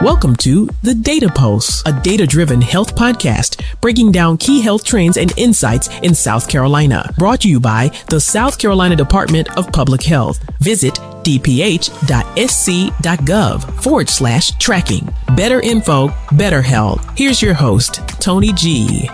Welcome to The Data Pulse, a data-driven health podcast breaking down key health trends and insights in South Carolina. Brought to you by the South Carolina Department of Public Health. Visit dph.sc.gov/tracking. Better info, better health. Here's your host, Tony G.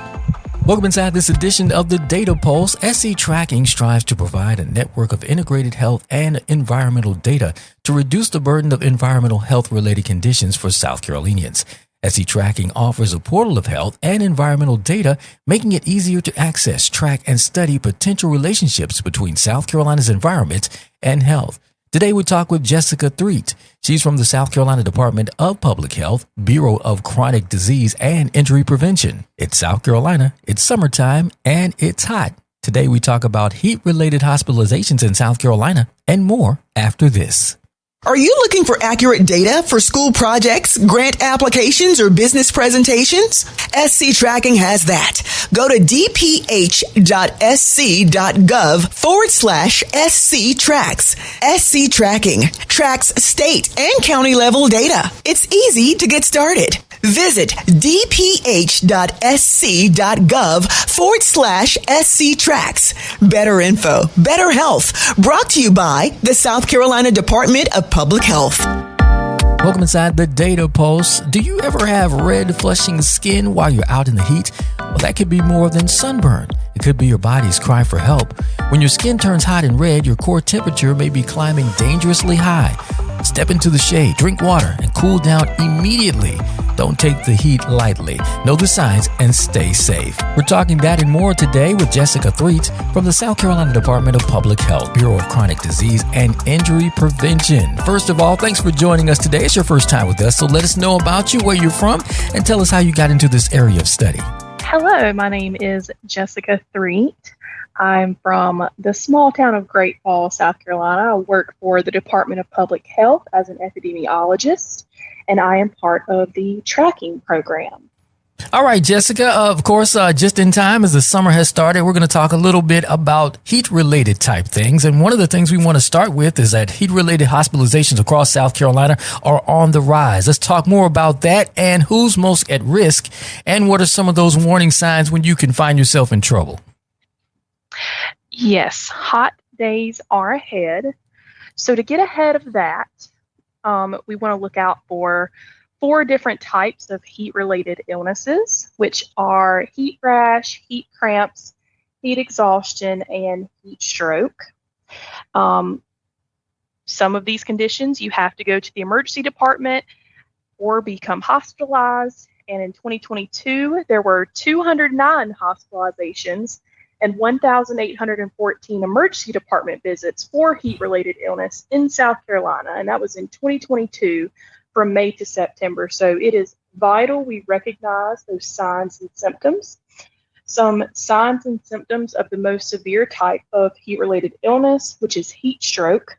Welcome inside this edition of the Data Pulse. SC Tracking strives to provide a network of integrated health and environmental data to reduce the burden of environmental health-related conditions for South Carolinians. SC Tracking offers a portal of health and environmental data, making it easier to access, track, and study potential relationships between South Carolina's environment and health. Today, we talk with Jessica Threatt. She's from the South Carolina Department of Public Health, Bureau of Chronic Disease and Injury Prevention. It's South Carolina, it's summertime, and it's hot. Today, we talk about heat-related hospitalizations in South Carolina and more after this. Are you looking for accurate data for school projects, grant applications, or business presentations? SC Tracking has that. Go to dph.sc.gov/SC Tracks. SC Tracking tracks state and county level data. It's easy to get started. Visit dph.sc.gov/SC Tracks. Better info, better health. Brought to you by the South Carolina Department of Public Health. Welcome inside the Data Pulse. Do you ever have red flushing skin while you're out in the heat? Well, that could be more than sunburn. It could be your body's cry for help. When your skin turns hot and red, your core temperature may be climbing dangerously high. Step into the shade, drink water, and cool down immediately. Don't take the heat lightly. Know the signs and stay safe. We're talking that and more today with Jessica Threatt from the South Carolina Department of Public Health, Bureau of Chronic Disease and Injury Prevention. First of all, thanks for joining us today. It's your first time with us, so let us know about you, where you're from, and tell us how you got into this area of study. Hello, my name is Jessica Threatt. I'm from the small town of Great Falls, South Carolina. I work for the Department of Public Health as an epidemiologist, and I am part of the tracking program. All right, Jessica, of course, just in time as the summer has started, we're going to talk a little bit about heat-related type things. And one of the things we want to start with is that heat-related hospitalizations across South Carolina are on the rise. Let's talk more about that and who's most at risk and what are some of those warning signs when you can find yourself in trouble. Yes, hot days are ahead. So to get ahead of that, we want to look out for 4 different types of heat-related illnesses, which are heat rash, heat cramps, heat exhaustion, and heat stroke. Some of these conditions, you have to go to the emergency department or become hospitalized. And in 2022, there were 209 hospitalizations and 1,814 emergency department visits for heat-related illness in South Carolina. And that was in 2022 from May to September. So it is vital we recognize those signs and symptoms. Some signs and symptoms of the most severe type of heat-related illness, which is heat stroke,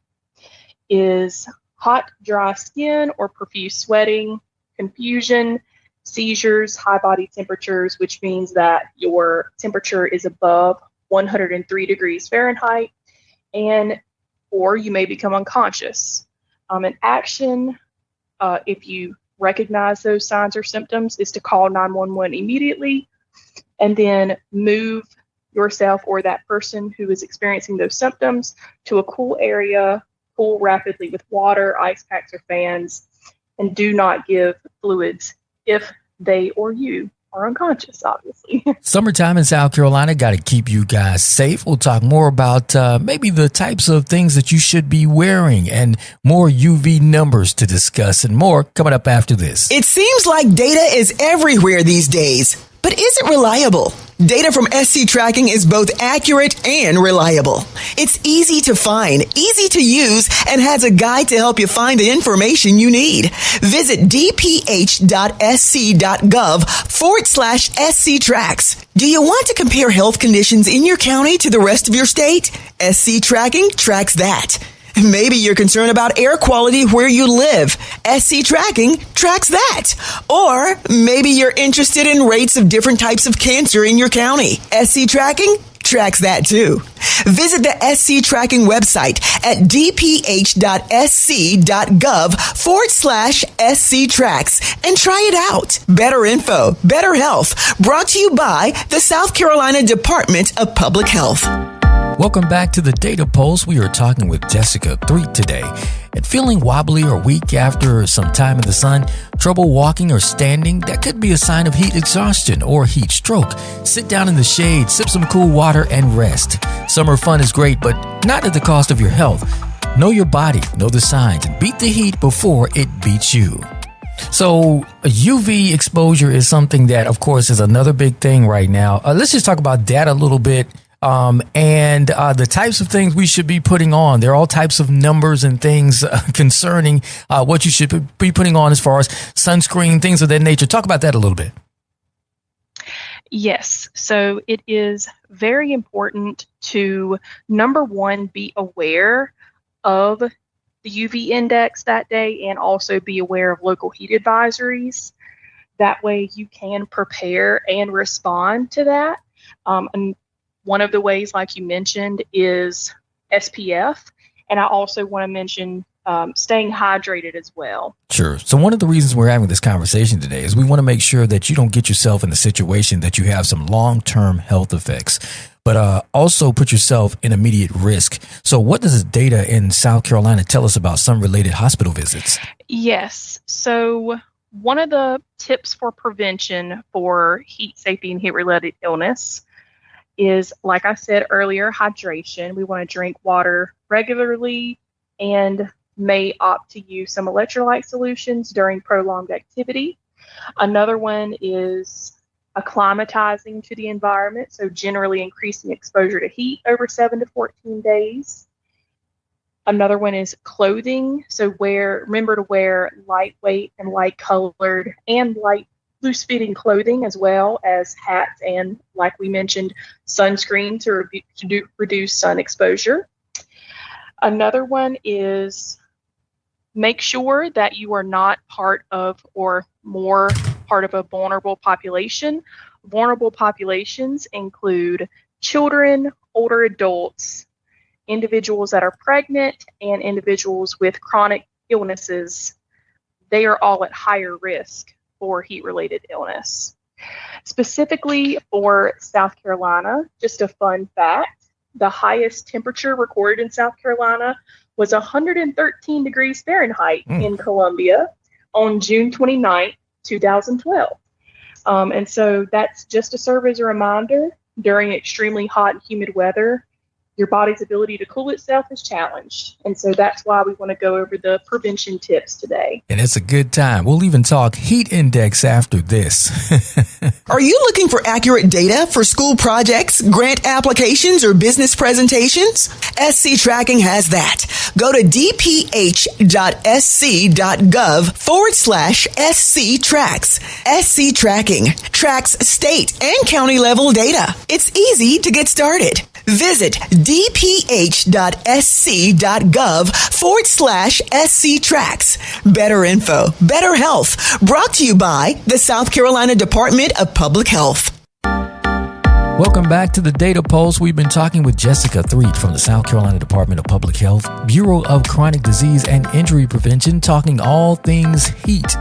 is hot, dry skin or profuse sweating, confusion, seizures, high body temperatures, which means that your temperature is above 103 degrees Fahrenheit, or you may become unconscious. An action, if you recognize those signs or symptoms, is to call 911 immediately and then move yourself or that person who is experiencing those symptoms to a cool area, cool rapidly with water, ice packs, or fans, and do not give fluids if they or you are unconscious, obviously. Summertime in South Carolina got to keep you guys safe. We'll talk more about maybe the types of things that you should be wearing and more UV numbers to discuss and more coming up after this. It seems like data is everywhere these days, but is it reliable? Data from SC Tracking is both accurate and reliable. It's easy to find, easy to use, and has a guide to help you find the information you need. Visit dph.sc.gov/SC Tracks. Do you want to compare health conditions in your county to the rest of your state? SC Tracking tracks that. Maybe you're concerned about air quality where you live. SC Tracking tracks that. Or maybe you're interested in rates of different types of cancer in your county. SC Tracking tracks that too. Visit the SC tracking website at dph.sc.gov/SC tracks and try it out. Better info, better health. Brought to you by the South Carolina Department of Public Health. Welcome back to the Data Pulse. We are talking with Jessica Threatt today. And feeling wobbly or weak after some time in the sun, trouble walking or standing, that could be a sign of heat exhaustion or heat stroke. Sit down in the shade, sip some cool water, and rest. Summer fun is great, but not at the cost of your health. Know your body, know the signs, and beat the heat before it beats you. So UV exposure is something that, of course, is another big thing right now. Let's just talk about that a little bit. And the types of things we should be putting on. There are all types of numbers and things concerning what you should be putting on as far as sunscreen, things of that nature. Talk about that a little bit. Yes. So it is very important to, number one, be aware of the UV index that day and also be aware of local heat advisories. That way you can prepare and respond to that. And one of the ways, like you mentioned, is SPF. And I also want to mention staying hydrated as well. Sure. So one of the reasons we're having this conversation today is we want to make sure that you don't get yourself in a situation that you have some long-term health effects, but also put yourself in immediate risk. So what does the data in South Carolina tell us about sun-related hospital visits? Yes. So one of the tips for prevention for heat safety and heat-related illness is, like I said earlier, hydration. We want to drink water regularly and may opt to use some electrolyte solutions during prolonged activity. Another one is acclimatizing to the environment, so generally increasing exposure to heat over 7 to 14 days. Another one is clothing, so remember to wear lightweight and light-colored and light loose-fitting clothing, as well as hats and, like we mentioned, sunscreen to reduce sun exposure. Another one is make sure that you are not part of or more part of a vulnerable population. Vulnerable populations include children, older adults, individuals that are pregnant, and individuals with chronic illnesses. They are all at higher risk for heat-related illness. Specifically for South Carolina, just a fun fact, the highest temperature recorded in South Carolina was 113 degrees Fahrenheit in Columbia on June 29th, 2012. And so that's just to serve as a reminder, during extremely hot and humid weather, your body's ability to cool itself is challenged. And so that's why we want to go over the prevention tips today. And it's a good time. We'll even talk heat index after this. Are you looking for accurate data for school projects, grant applications, or business presentations? SC Tracking has that. Go to dph.sc.gov/SC Tracks. SC Tracking tracks state and county level data. It's easy to get started. Visit dph.sc.gov/SC Tracks. Better info, better health. Brought to you by the South Carolina Department of Public Health. Welcome back to the Data Pulse. We've been talking with Jessica Threatt from the South Carolina Department of Public Health, Bureau of Chronic Disease and Injury Prevention, talking all things heat.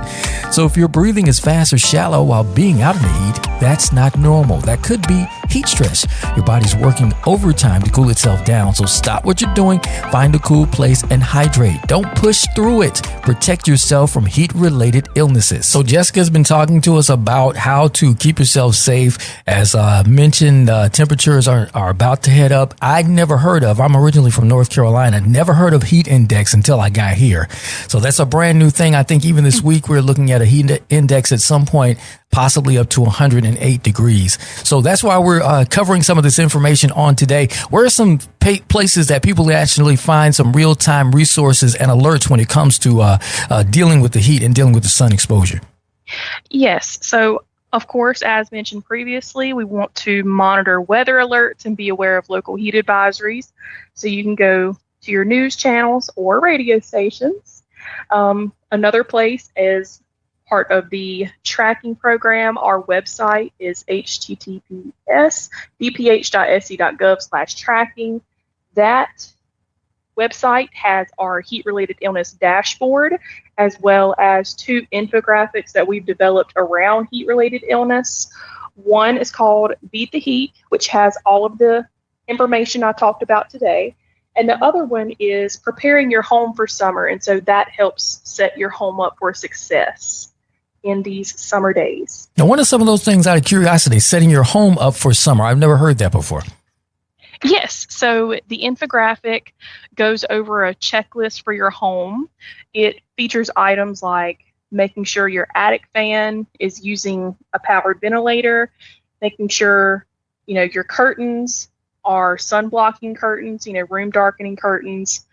So if your breathing is fast or shallow while being out in the heat, that's not normal. That could be heat stress. Your body's working overtime to cool itself down. So stop what you're doing, find a cool place, and hydrate. Don't push through it. Protect yourself from heat-related illnesses. So Jessica's been talking to us about how to keep yourself safe. As mentioned, temperatures are about to head up. I'm originally from North Carolina, never heard of heat index until I got here. So that's a brand new thing. I think even this week we're looking at a heat index at some point, possibly up to 108 degrees. So that's why we're covering some of this information on today. Where are some places that people actually find some real-time resources and alerts when it comes to dealing with the heat and dealing with the sun exposure? Yes. So of course, as mentioned previously, we want to monitor weather alerts and be aware of local heat advisories. So you can go to your news channels or radio stations. Another place is part of the tracking program. Our website is https://dph.sc.gov/tracking. That website has our heat-related illness dashboard, as well as 2 infographics that we've developed around heat-related illness. One is called Beat the Heat, which has all of the information I talked about today. And the other one is Preparing Your Home for Summer. And so that helps set your home up for success in these summer days. Now, what are some of those things, out of curiosity, setting your home up for summer? I've never heard that before. Yes. So the infographic goes over a checklist for your home. It features items like making sure your attic fan is using a powered ventilator, making sure, your curtains are sun blocking curtains, room darkening curtains,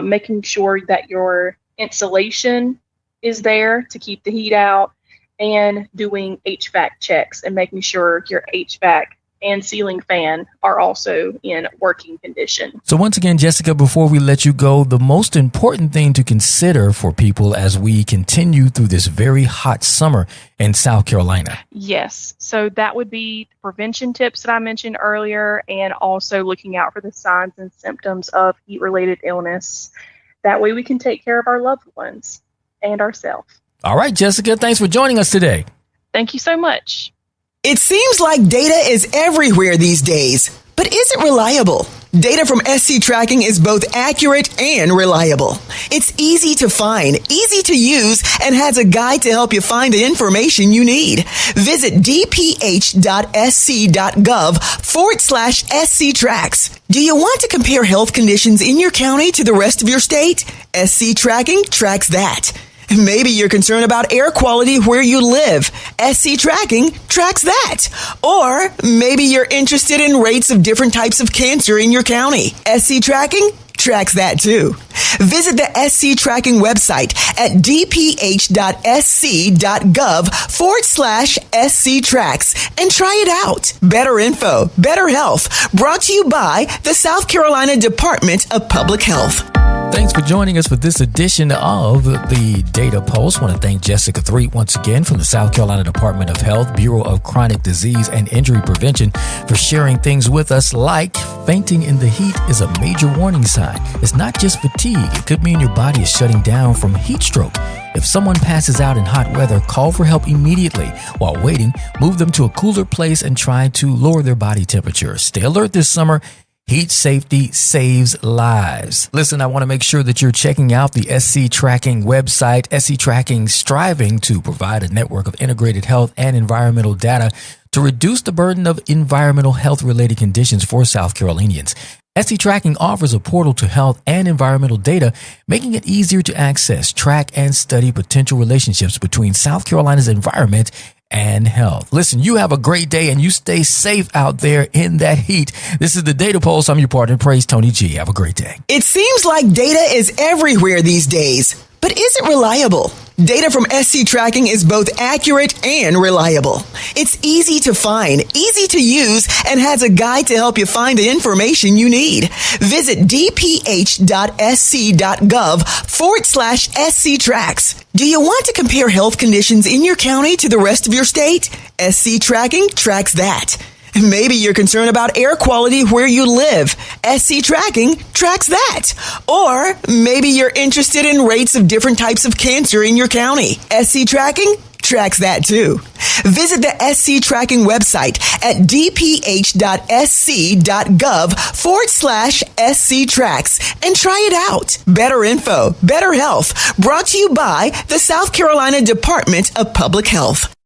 making sure that your insulation is there to keep the heat out, and doing HVAC checks and making sure your HVAC and ceiling fan are also in working condition. So once again, Jessica, before we let you go, the most important thing to consider for people as we continue through this very hot summer in South Carolina. Yes. So that would be the prevention tips that I mentioned earlier, and also looking out for the signs and symptoms of heat-related illness. That way we can take care of our loved ones and ourselves. All right, Jessica, thanks for joining us today. Thank you so much. It seems like data is everywhere these days, but is it reliable? Data from SC Tracking is both accurate and reliable. It's easy to find, easy to use, and has a guide to help you find the information you need. Visit dph.sc.gov/SC Tracks. Do you want to compare health conditions in your county to the rest of your state? SC Tracking tracks that. Maybe you're concerned about air quality where you live. SC Tracking tracks that. Or maybe you're interested in rates of different types of cancer in your county. SC Tracking tracks that too. Visit the SC Tracking website at dph.sc.gov/SC Tracks and try it out. Better info, better health. Brought to you by the South Carolina Department of Public Health. Thanks for joining us for this edition of the Data Pulse. I want to thank Jessica Threatt once again from the South Carolina Department of Health, Bureau of Chronic Disease and Injury Prevention, for sharing things with us like fainting in the heat is a major warning sign. It's not just fatigue. It could mean your body is shutting down from heat stroke. If someone passes out in hot weather, call for help immediately. While waiting, move them to a cooler place and try to lower their body temperature. Stay alert this summer. Heat safety saves lives. Listen, I want to make sure that you're checking out the SC Tracking website. SC Tracking striving to provide a network of integrated health and environmental data to reduce the burden of environmental health-related conditions for South Carolinians. SC Tracking offers a portal to health and environmental data, making it easier to access, track, and study potential relationships between South Carolina's environment and health. Listen, you have a great day and you stay safe out there in that heat. This is the Data Pulse. I'm your partner, Praise Tony G. Have a great day. It seems like data is everywhere these days, but is it reliable? Data from SC Tracking is both accurate and reliable. It's easy to find, easy to use, and has a guide to help you find the information you need. Visit dph.sc.gov/SC Tracks. Do you want to compare health conditions in your county to the rest of your state? SC Tracking tracks that. Maybe you're concerned about air quality where you live. SC Tracking tracks that. Or maybe you're interested in rates of different types of cancer in your county. SC Tracking tracks that too. Visit the SC Tracking website at dph.sc.gov/SC Tracks and try it out. Better info, better health. Brought to you by the South Carolina Department of Public Health.